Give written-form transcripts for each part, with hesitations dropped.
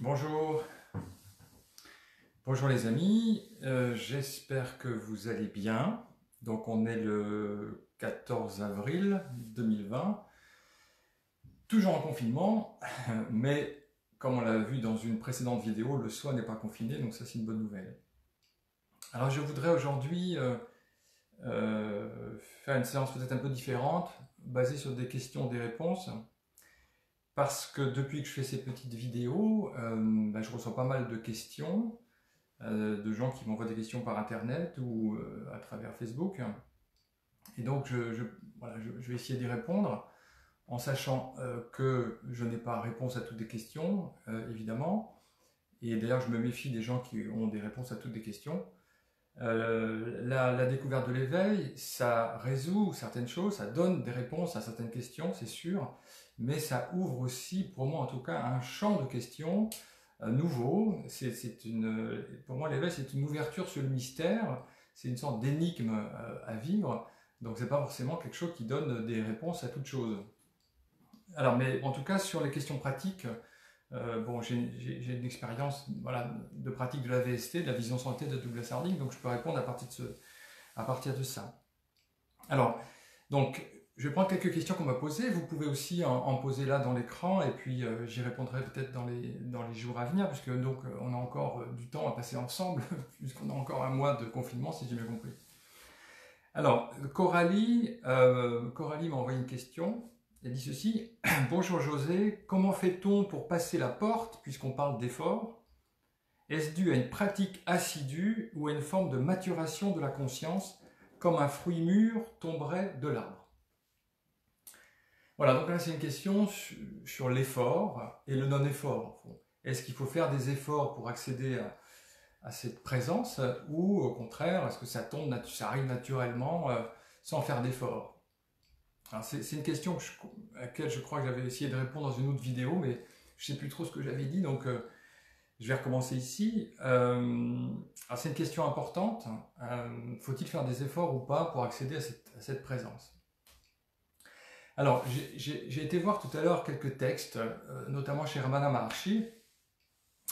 Bonjour, bonjour les amis, j'espère que vous allez bien. Donc on est le 14 avril 2020, toujours en confinement, mais comme on l'a vu dans une précédente vidéo, le soi n'est pas confiné, donc ça c'est une bonne nouvelle. Alors je voudrais aujourd'hui faire une séance peut-être un peu différente, basée sur des questions, des réponses, parce que depuis que je fais ces petites vidéos, je reçois pas mal de questions de gens qui m'envoient des questions par internet ou à travers Facebook. Et donc je vais essayer d'y répondre en sachant que je n'ai pas réponse à toutes les questions, évidemment. Et d'ailleurs, je me méfie des gens qui ont des réponses à toutes les questions. La découverte de l'éveil, ça résout certaines choses, ça donne des réponses à certaines questions, c'est sûr, mais ça ouvre aussi, pour moi en tout cas, un champ de questions nouveau. Pour moi, l'éveil, c'est une ouverture sur le mystère, c'est une sorte d'énigme à vivre, donc c'est pas forcément quelque chose qui donne des réponses à toute chose. Alors, mais en tout cas, sur les questions pratiques, j'ai une expérience de pratique de la VST, de la vision santé de Douglas Harding, donc je peux répondre à partir de ça. Alors, donc, je vais prendre quelques questions qu'on m'a posées. Vous pouvez aussi en poser là dans l'écran, et puis j'y répondrai peut-être dans les jours à venir, puisque donc on a encore du temps à passer ensemble, puisqu'on a encore un mois de confinement, si j'ai bien compris. Alors, Coralie m'a envoyé une question. Elle dit ceci: Bonjour José, comment fait-on pour passer la porte, puisqu'on parle d'effort? Est-ce dû à une pratique assidue ou à une forme de maturation de la conscience, comme un fruit mûr tomberait de l'arbre? Voilà, donc là c'est une question sur l'effort et le non-effort. Est-ce qu'il faut faire des efforts pour accéder à cette présence, ou au contraire, est-ce que ça arrive naturellement sans faire d'effort? C'est une question à laquelle je crois que j'avais essayé de répondre dans une autre vidéo, mais je ne sais plus trop ce que j'avais dit, donc je vais recommencer ici. Alors c'est une question importante. Faut-il faire des efforts ou pas pour accéder à cette présence? Alors j'ai été voir tout à l'heure quelques textes, notamment chez Ramana Maharshi,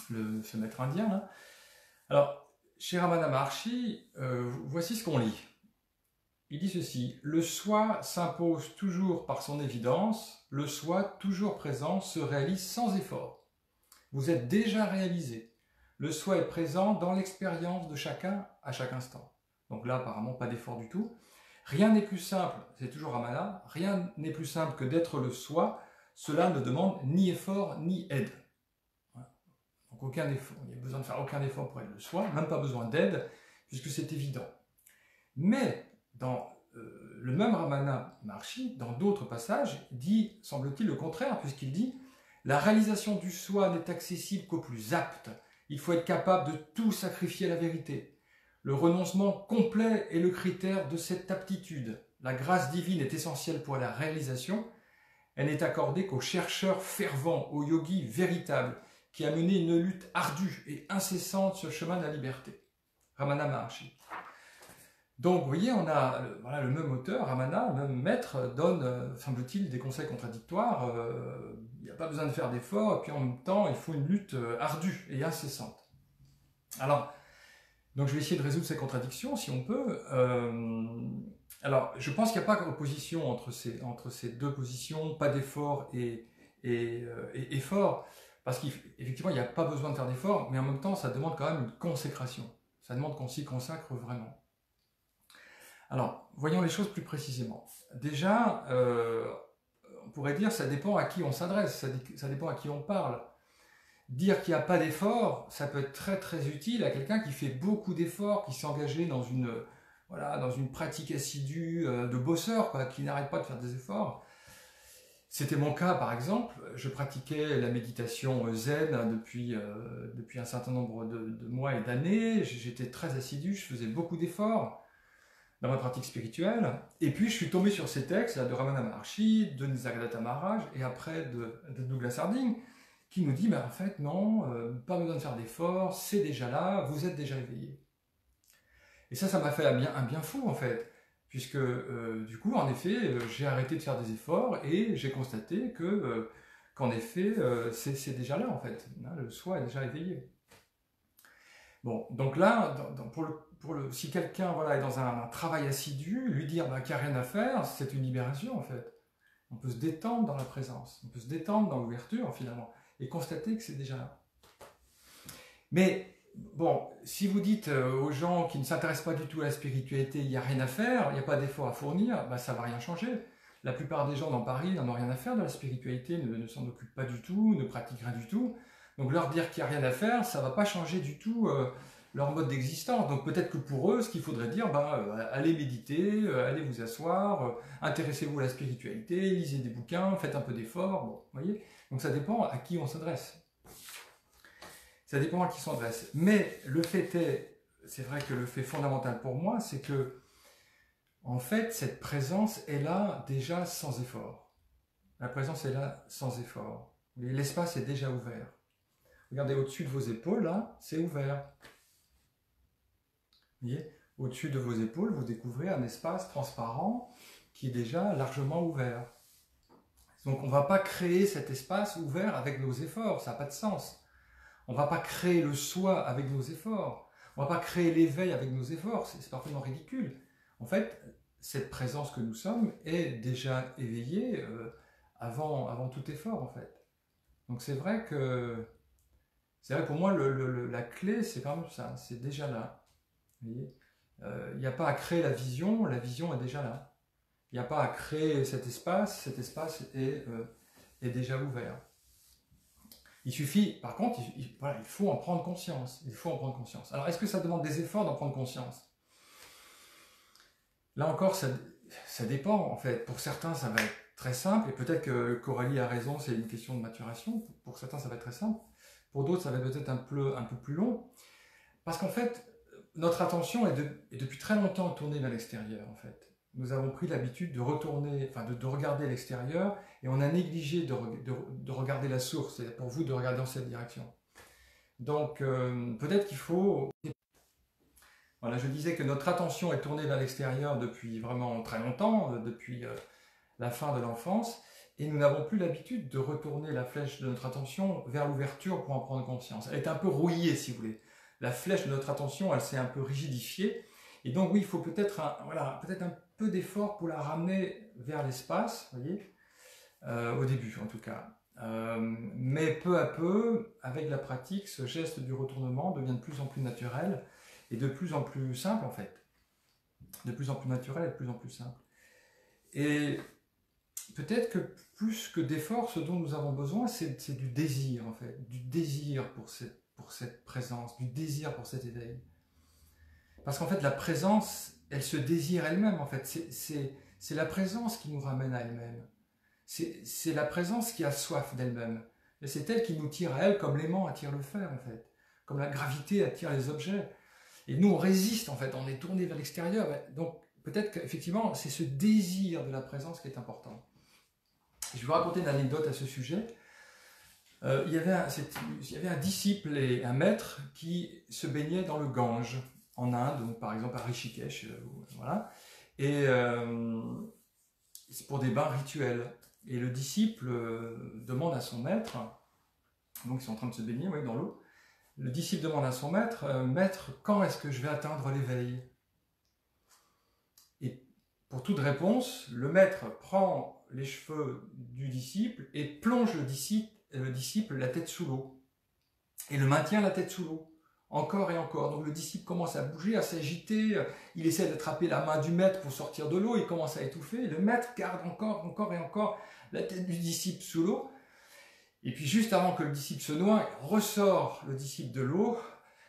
ce maître indien là. Alors chez Ramana Maharshi, voici ce qu'on lit. Il dit ceci: le soi s'impose toujours par son évidence, le soi toujours présent se réalise sans effort. Vous êtes déjà réalisé. Le soi est présent dans l'expérience de chacun à chaque instant. Donc là, apparemment, pas d'effort du tout. Rien n'est plus simple, c'est toujours Ramana, rien n'est plus simple que d'être le soi. Cela ne demande ni effort ni aide. Voilà. Donc aucun effort, il n'y a besoin de faire aucun effort pour être le soi, même pas besoin d'aide, puisque c'est évident. Mais dans le même Ramana Maharshi, dans d'autres passages, dit, semble-t-il, le contraire, puisqu'il dit: la réalisation du soi n'est accessible qu'aux plus aptes. Il faut être capable de tout sacrifier à la vérité. Le renoncement complet est le critère de cette aptitude. La grâce divine est essentielle pour la réalisation. Elle n'est accordée qu'aux chercheurs fervents, aux yogis véritables, qui a mené une lutte ardue et incessante sur le chemin de la liberté. Ramana Maharshi. Donc, vous voyez, on a le même auteur, Ramana, le même maître, donne, semble-t-il, des conseils contradictoires. Il n'y a pas besoin de faire d'efforts, et puis en même temps, il faut une lutte ardue et incessante. Alors, donc je vais essayer de résoudre ces contradictions, si on peut. Alors, je pense qu'il n'y a pas d'opposition entre ces deux positions, pas d'effort et effort, parce qu'effectivement, il n'y a pas besoin de faire d'efforts, mais en même temps, ça demande quand même une consécration. Ça demande qu'on s'y consacre vraiment. Alors, voyons les choses plus précisément. Déjà, on pourrait dire que ça dépend à qui on s'adresse, ça dépend à qui on parle. Dire qu'il n'y a pas d'effort, ça peut être très très utile à quelqu'un qui fait beaucoup d'efforts, qui s'est engagé dans une pratique assidue de bosseur, qui n'arrête pas de faire des efforts. C'était mon cas par exemple, je pratiquais la méditation zen depuis un certain nombre de mois et d'années, j'étais très assidu, je faisais beaucoup d'efforts dans ma pratique spirituelle, et puis je suis tombé sur ces textes là, de Ramana Maharshi, de Nisargadatta Maharaj, et après de Douglas Harding, qui nous dit, en fait, non, pas besoin de faire d'efforts, c'est déjà là, vous êtes déjà éveillé. Et ça m'a fait un bien fou, en fait, puisque, du coup, en effet, j'ai arrêté de faire des efforts, et j'ai constaté que qu'en effet, c'est déjà là en fait, hein, le soi est déjà éveillé. Bon, donc là, si quelqu'un voilà, est dans un travail assidu, lui dire bah, qu'il n'y a rien à faire, c'est une libération en fait. On peut se détendre dans la présence, on peut se détendre dans l'ouverture finalement, et constater que c'est déjà là. Mais bon, si vous dites aux gens qui ne s'intéressent pas du tout à la spiritualité, il n'y a rien à faire, il n'y a pas d'effort à fournir, bah, ça ne va rien changer. La plupart des gens dans Paris n'en ont rien à faire de la spiritualité, ne s'en occupent pas du tout, ne pratiquent rien du tout. Donc leur dire qu'il n'y a rien à faire, ça ne va pas changer du tout leur mode d'existence. Donc peut-être que pour eux, ce qu'il faudrait dire, allez méditer, allez vous asseoir, intéressez-vous à la spiritualité, lisez des bouquins, faites un peu d'efforts. Bon, voyez. Donc ça dépend à qui on s'adresse. Ça dépend à qui on s'adresse. Mais le fait est, c'est vrai que le fait fondamental pour moi, c'est que en fait, cette présence est là déjà sans effort. La présence est là sans effort. L'espace est déjà ouvert. Regardez au-dessus de vos épaules, là, c'est ouvert. Vous voyez, au-dessus de vos épaules, vous découvrez un espace transparent qui est déjà largement ouvert. Donc on ne va pas créer cet espace ouvert avec nos efforts, ça n'a pas de sens. On ne va pas créer le soi avec nos efforts. On ne va pas créer l'éveil avec nos efforts, c'est parfaitement ridicule. En fait, cette présence que nous sommes est déjà éveillée avant tout effort, en fait. Donc c'est vrai pour moi, la clé, c'est quand même ça, c'est déjà là. Vous voyez, il n'y a pas à créer la vision est déjà là. Il n'y a pas à créer cet espace est déjà ouvert. Il suffit, par contre, il faut en prendre conscience. Il faut en prendre conscience. Alors, est-ce que ça demande des efforts d'en prendre conscience? Là encore, ça dépend, en fait. Pour certains, ça va être très simple, et peut-être que Coralie a raison, c'est une question de maturation. Pour certains, ça va être très simple. Pour d'autres, ça va être peut-être un peu plus long. Parce qu'en fait, notre attention est depuis très longtemps tournée vers l'extérieur, en fait. Nous avons pris l'habitude de retourner, de regarder l'extérieur, et on a négligé de regarder la source, c'est pour vous de regarder dans cette direction. Donc, peut-être qu'il faut... Voilà, je disais que notre attention est tournée vers l'extérieur depuis vraiment très longtemps, depuis la fin de l'enfance, et nous n'avons plus l'habitude de retourner la flèche de notre attention vers l'ouverture pour en prendre conscience. Elle est un peu rouillée, si vous voulez. La flèche de notre attention, elle s'est un peu rigidifiée, et donc oui, il faut peut-être un peu d'effort pour la ramener vers l'espace, vous voyez, au début en tout cas. Mais peu à peu, avec la pratique, ce geste du retournement devient de plus en plus naturel et de plus en plus simple en fait. De plus en plus naturel et de plus en plus simple. Et peut-être que plus que d'efforts, ce dont nous avons besoin, c'est du désir en fait, du désir pour cette présence, du désir pour cet éveil. Parce qu'en fait, la présence, elle se désire elle-même, en fait. C'est la présence qui nous ramène à elle-même. C'est la présence qui a soif d'elle-même. Et c'est elle qui nous tire à elle comme l'aimant attire le fer, en fait. Comme la gravité attire les objets. Et nous, on résiste, en fait. On est tourné vers l'extérieur. Donc, peut-être qu'effectivement, c'est ce désir de la présence qui est important. Je vais vous raconter une anecdote à ce sujet. Il y avait un disciple et un maître qui se baignaient dans le Gange, en Inde, donc par exemple à Rishikesh, voilà. Et c'est pour des bains rituels. Et le disciple demande à son maître, donc ils sont en train de se baigner dans l'eau, le disciple demande à son maître, maître, quand est-ce que je vais atteindre l'éveil? Et pour toute réponse, le maître prend les cheveux du disciple et plonge le disciple la tête sous l'eau. Et le maintient la tête sous l'eau. Encore et encore. Donc le disciple commence à bouger, à s'agiter, il essaie d'attraper la main du maître pour sortir de l'eau, il commence à étouffer, et le maître garde encore et encore la tête du disciple sous l'eau. Et puis juste avant que le disciple se noie, ressort le disciple de l'eau.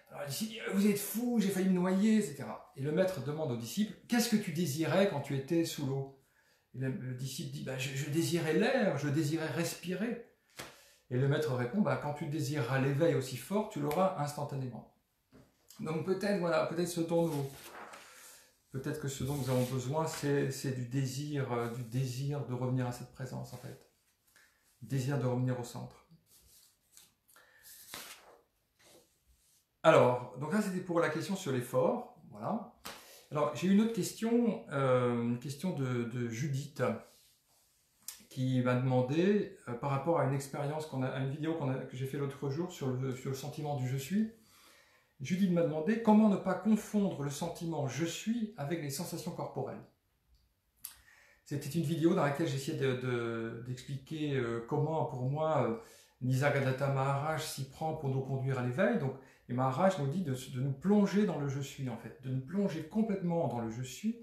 Alors le disciple dit « Vous êtes fou, j'ai failli me noyer, etc. » Et le maître demande au disciple « Qu'est-ce que tu désirais quand tu étais sous l'eau ?» Et le disciple dit « Je désirais l'air, je désirais respirer. » Et le maître répond « Quand tu désireras l'éveil aussi fort, tu l'auras instantanément. » Donc peut-être que ce dont nous avons besoin, c'est du désir de revenir à cette présence en fait. Désir de revenir au centre. Alors, donc là c'était pour la question sur l'effort, voilà. Alors j'ai une autre question, une question de Judith, qui m'a demandé, par rapport à une expérience, à une vidéo que j'ai fait l'autre jour sur le sentiment du « je suis », Judith m'a demandé comment ne pas confondre le sentiment « je suis » avec les sensations corporelles. C'était une vidéo dans laquelle j'essayais d'expliquer comment, pour moi, Nisargadatta Maharaj s'y prend pour nous conduire à l'éveil. Donc, et Maharaj nous dit de nous plonger dans le « je suis », en fait, de nous plonger complètement dans le « je suis »,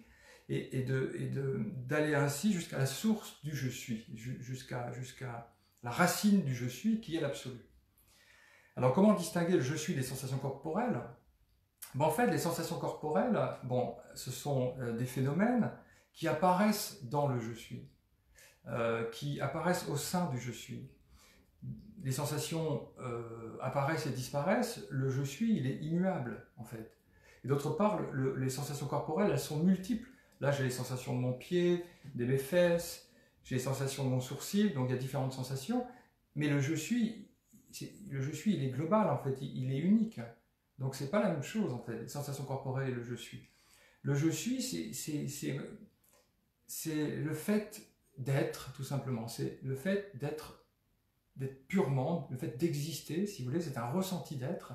et d'aller ainsi jusqu'à la source du « je suis », jusqu'à la racine du « je suis » qui est l'absolu. Alors comment distinguer le « je suis » des sensations corporelles? En fait, les sensations corporelles, ce sont des phénomènes qui apparaissent dans le « je suis », qui apparaissent au sein du « je suis ». Les sensations apparaissent et disparaissent, le « je suis », il est immuable en fait. Et d'autre part, les sensations corporelles, elles sont multiples. Là, j'ai les sensations de mon pied, de mes fesses, j'ai les sensations de mon sourcil, donc il y a différentes sensations. Mais le « je suis », il est global en fait, il est unique. Donc c'est pas la même chose en fait, les sensations corporelles et le « je suis ». Le « je suis », c'est le fait d'être, tout simplement. C'est le fait d'être purement, le fait d'exister, si vous voulez, c'est un ressenti d'être.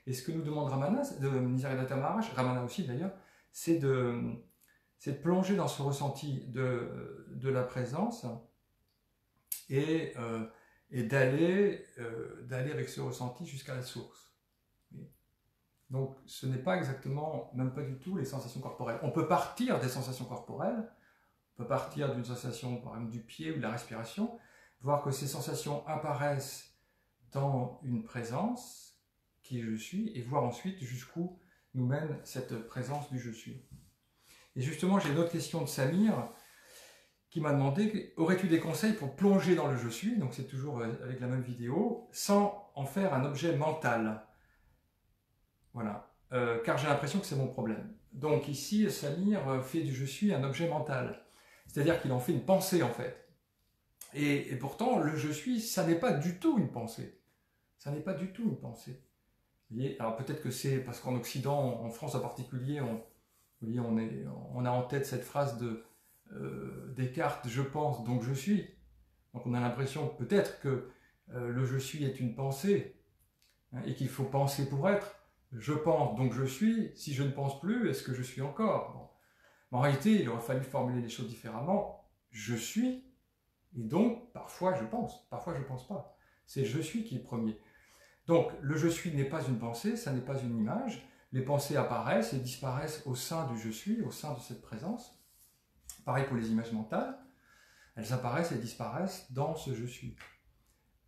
Et ce que nous demande Ramana, Nisargadatta Maharaj, Ramana aussi d'ailleurs, c'est de plonger dans ce ressenti de la présence et d'aller avec ce ressenti jusqu'à la source. Donc ce n'est pas exactement, même pas du tout, les sensations corporelles. On peut partir des sensations corporelles, on peut partir d'une sensation, par exemple, du pied ou de la respiration, voir que ces sensations apparaissent dans une présence qui est je suis, et voir ensuite jusqu'où nous mène cette présence du je suis. Et justement, j'ai une autre question de Samir qui m'a demandé, aurais-tu des conseils pour plonger dans le je suis, donc c'est toujours avec la même vidéo, sans en faire un objet mental. Voilà, car j'ai l'impression que c'est mon problème. Donc ici, Samir fait du je suis un objet mental, c'est-à-dire qu'il en fait une pensée en fait. Et pourtant, le je suis, ça n'est pas du tout une pensée. Ça n'est pas du tout une pensée. Vous voyez, alors peut-être que c'est parce qu'en Occident, en France en particulier, on a en tête cette phrase de Descartes, je pense, donc je suis. Donc on a l'impression peut-être que le je suis est une pensée, hein, et qu'il faut penser pour être. Je pense, donc je suis. Si je ne pense plus, est-ce que je suis encore? Bon. Mais en réalité, il aurait fallu formuler les choses différemment. Je suis, et donc parfois je pense pas. C'est je suis qui est premier. Donc le je suis n'est pas une pensée, ça n'est pas une image. Les pensées apparaissent et disparaissent au sein du je suis, au sein de cette présence. Pareil pour les images mentales, elles apparaissent et disparaissent dans ce je suis.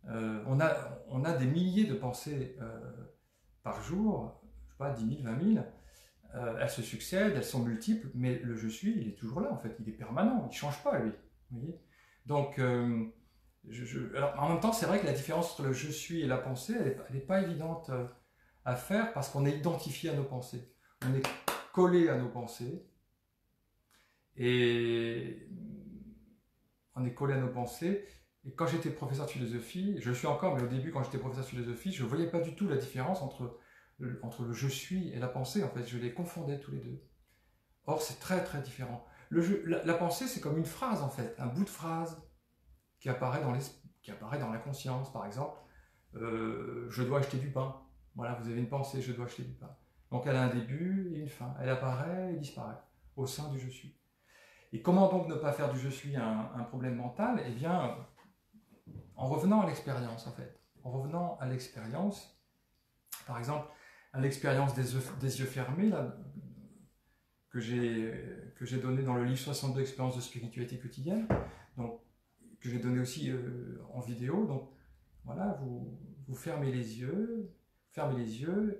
On a des milliers de pensées par jour, je sais pas, 10 000, 20 000. Elles se succèdent, elles sont multiples, mais le je suis, il est toujours là en fait, il est permanent, il ne change pas lui. Vous voyez. Donc, alors, en même temps, c'est vrai que la différence entre le je suis et la pensée, elle n'est pas évidente à faire parce qu'on est identifié à nos pensées. On est collé à nos pensées. Et on est collé à nos pensées. Et quand j'étais professeur de philosophie, je le suis encore, mais au début, quand j'étais professeur de philosophie, je ne voyais pas du tout la différence entre le je suis et la pensée. En fait, je les confondais tous les deux. Or, c'est très très différent. La pensée, c'est comme une phrase, en fait, un bout de phrase qui apparaît dans la conscience. Par exemple, je dois acheter du pain. Voilà, vous avez une pensée, je dois acheter du pain. Donc, elle a un début et une fin. Elle apparaît et disparaît au sein du je suis. Et comment donc ne pas faire du je suis un problème mental? Eh bien, en revenant à l'expérience, en fait. En revenant à l'expérience, par exemple, à l'expérience des yeux fermés, là, que j'ai donné dans le livre 62 expériences de spiritualité quotidienne, donc, que j'ai donné aussi en vidéo. Donc, voilà, vous fermez les yeux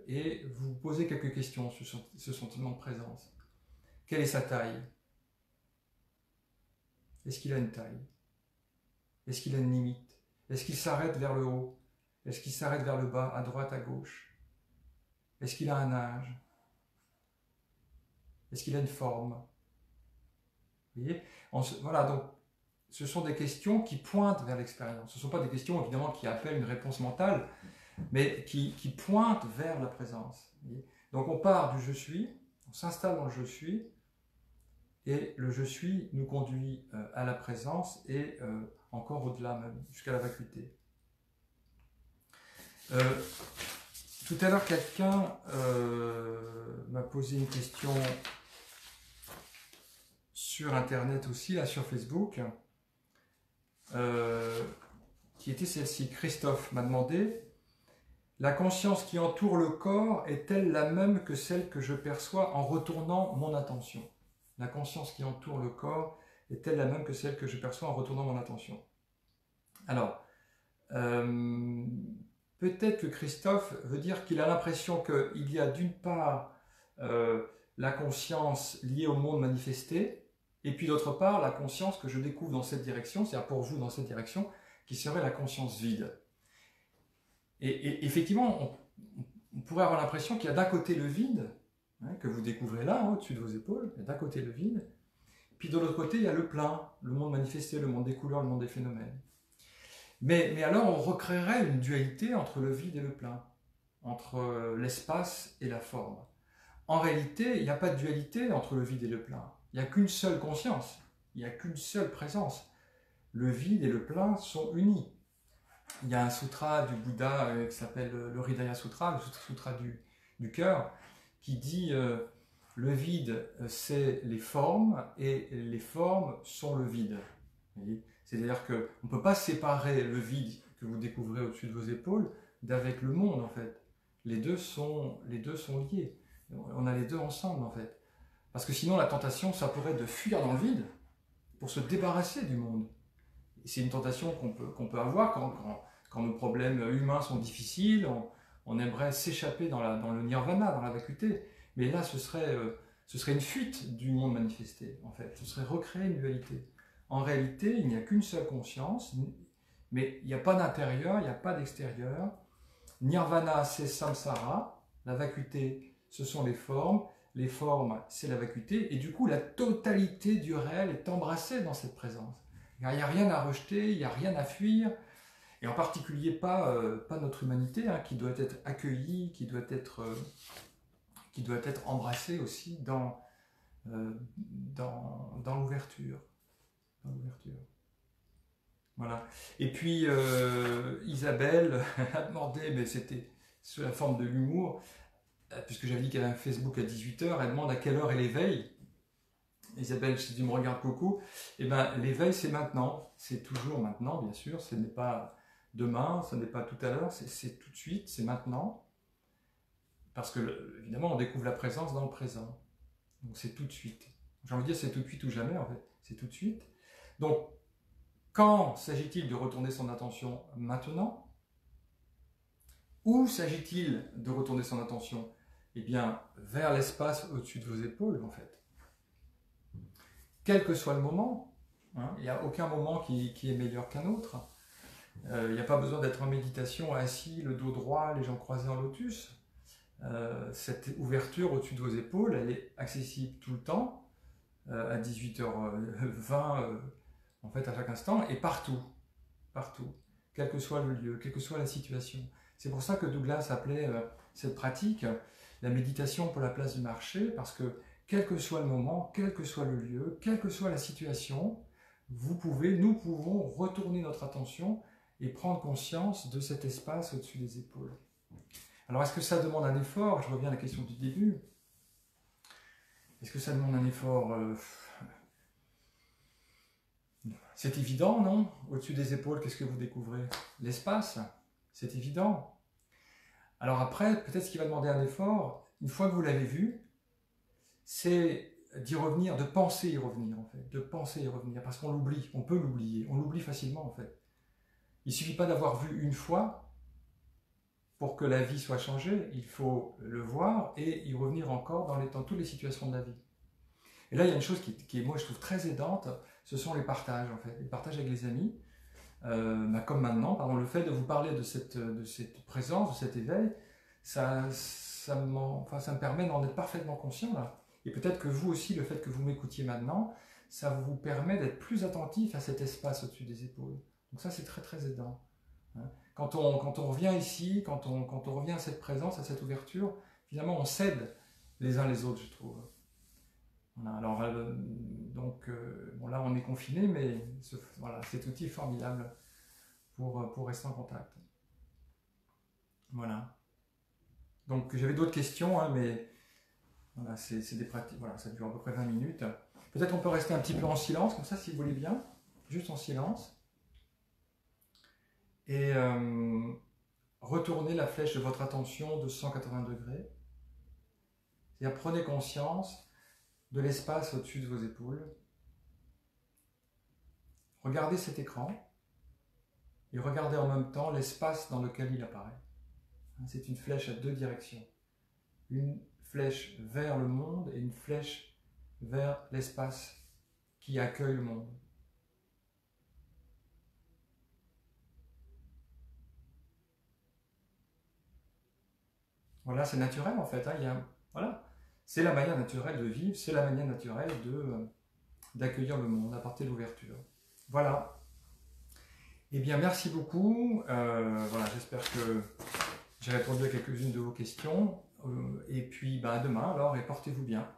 et vous posez quelques questions sur ce sentiment de présence. Quelle est sa taille? Est-ce qu'il a une taille? Est-ce qu'il a une limite? Est-ce qu'il s'arrête vers le haut? Est-ce qu'il s'arrête vers le bas, à droite, à gauche? Est-ce qu'il a un âge? Est-ce qu'il a une forme? Vous voyez? Voilà, donc ce sont des questions qui pointent vers l'expérience. Ce ne sont pas des questions évidemment qui appellent une réponse mentale, mais qui pointent vers la présence. Donc on part du je suis, on s'installe dans le je suis, et le je suis nous conduit à la présence et encore au-delà même, jusqu'à la vacuité. Tout à l'heure, quelqu'un m'a posé une question sur Internet aussi, là sur Facebook, qui était celle-ci. Christophe m'a demandé: la conscience qui entoure le corps est-elle la même que celle que je perçois en retournant mon attention? La conscience qui entoure le corps est-elle la même que celle que je perçois en retournant mon attention? Alors, peut-être que Christophe veut dire qu'il a l'impression qu'il y a d'une part la conscience liée au monde manifesté, et puis d'autre part la conscience que je découvre dans cette direction, c'est-à-dire pour vous dans cette direction, qui serait la conscience vide. Et effectivement, on pourrait avoir l'impression qu'il y a d'un côté le vide, hein, que vous découvrez là, hein, au-dessus de vos épaules, il y a d'un côté le vide, puis de l'autre côté il y a le plein, le monde manifesté, le monde des couleurs, le monde des phénomènes. Mais alors on recréerait une dualité entre le vide et le plein, entre l'espace et la forme. En réalité, il n'y a pas de dualité entre le vide et le plein. Il n'y a qu'une seule conscience, il n'y a qu'une seule présence. Le vide et le plein sont unis. Il y a un sutra du Bouddha qui s'appelle le Hridaya Sutra, le sutra du cœur, qui dit le vide c'est les formes et les formes sont le vide. C'est-à-dire qu'on ne peut pas séparer le vide que vous découvrez au-dessus de vos épaules d'avec le monde en fait. Les deux sont liés. On a les deux ensemble en fait. Parce que sinon la tentation ça pourrait être de fuir dans le vide pour se débarrasser du monde. C'est une tentation qu'on peut avoir quand nos problèmes humains sont difficiles, on aimerait s'échapper dans le nirvana, dans la vacuité. Mais là, ce serait une fuite du monde manifesté, en fait. Ce serait recréer une dualité. En réalité, il n'y a qu'une seule conscience, mais il n'y a pas d'intérieur, il n'y a pas d'extérieur. Nirvana, c'est samsara, la vacuité, ce sont les formes, c'est la vacuité, et du coup, la totalité du réel est embrassée dans cette présence. Il n'y a rien à rejeter, il n'y a rien à fuir, et en particulier pas notre humanité, hein, qui doit être accueillie, qui doit être embrassée aussi dans l'ouverture. Voilà. Et puis Isabelle a demandé, mais c'était sous la forme de l'humour, puisque j'avais dit qu'elle avait un Facebook à 18h, elle demande à quelle heure est l'éveil. Isabelle, si tu me regardes beaucoup, eh ben, l'éveil c'est maintenant, c'est toujours maintenant bien sûr, ce n'est pas demain, ce n'est pas tout à l'heure, c'est tout de suite, c'est maintenant, parce que évidemment on découvre la présence dans le présent, donc c'est tout de suite. J'ai envie de dire c'est tout de suite ou jamais en fait, c'est tout de suite. Donc quand s'agit-il de retourner son attention maintenant? Où s'agit-il de retourner son attention? Eh bien vers l'espace au-dessus de vos épaules en fait. Quel que soit le moment, hein, il n'y a aucun moment qui est meilleur qu'un autre. Il n'y a pas besoin d'être en méditation assis, le dos droit, les jambes croisées en lotus. Cette ouverture au-dessus de vos épaules, elle est accessible tout le temps, à 18h20, en fait, à chaque instant, et partout, quel que soit le lieu, quelle que soit la situation. C'est pour ça que Douglas appelait cette pratique la méditation pour la place du marché, parce que quel que soit le moment, quel que soit le lieu, quelle que soit la situation, nous pouvons retourner notre attention et prendre conscience de cet espace au-dessus des épaules. Alors, est-ce que ça demande un effort? Je reviens à la question du début. Est-ce que ça demande un effort? C'est évident, non? Au-dessus des épaules, qu'est-ce que vous découvrez? L'espace, c'est évident. Alors après, peut-être ce qui va demander un effort, une fois que vous l'avez vu, c'est d'y revenir, de penser y revenir en fait, de penser y revenir, parce qu'on l'oublie, on peut l'oublier, on l'oublie facilement en fait. Il ne suffit pas d'avoir vu une fois pour que la vie soit changée, il faut le voir et y revenir encore dans toutes les situations de la vie. Et là, il y a une chose qui est, moi, je trouve très aidante, ce sont les partages en fait, les partages avec les amis, comme maintenant, pardon, le fait de vous parler de cette présence, de cet éveil, ça me permet d'en être parfaitement conscient là. Et peut-être que vous aussi, le fait que vous m'écoutiez maintenant, ça vous permet d'être plus attentif à cet espace au-dessus des épaules. Donc ça, c'est très très aidant. Quand on revient ici, quand on revient à cette présence, à cette ouverture, finalement on s'aide les uns les autres, je trouve. Voilà, alors, bon, là on est confiné, mais voilà, cet outil est formidable pour rester en contact. Voilà. Donc j'avais d'autres questions, hein, mais voilà, c'est des pratiques. Voilà, ça dure à peu près 20 minutes. Peut-être on peut rester un petit peu en silence, comme ça, si vous voulez bien, juste en silence. Et retournez la flèche de votre attention de 180 degrés. C'est-à-dire prenez conscience de l'espace au-dessus de vos épaules. Regardez cet écran et regardez en même temps l'espace dans lequel il apparaît. C'est une flèche à deux directions. Une flèche vers le monde et une flèche vers l'espace qui accueille le monde. Voilà, c'est naturel en fait. Hein, voilà. C'est la manière naturelle de vivre, c'est la manière naturelle d'accueillir le monde à partir de l'ouverture. Voilà. Eh bien, merci beaucoup. Voilà, j'espère que j'ai répondu à quelques-unes de vos questions. Et puis, à demain alors, et portez-vous bien.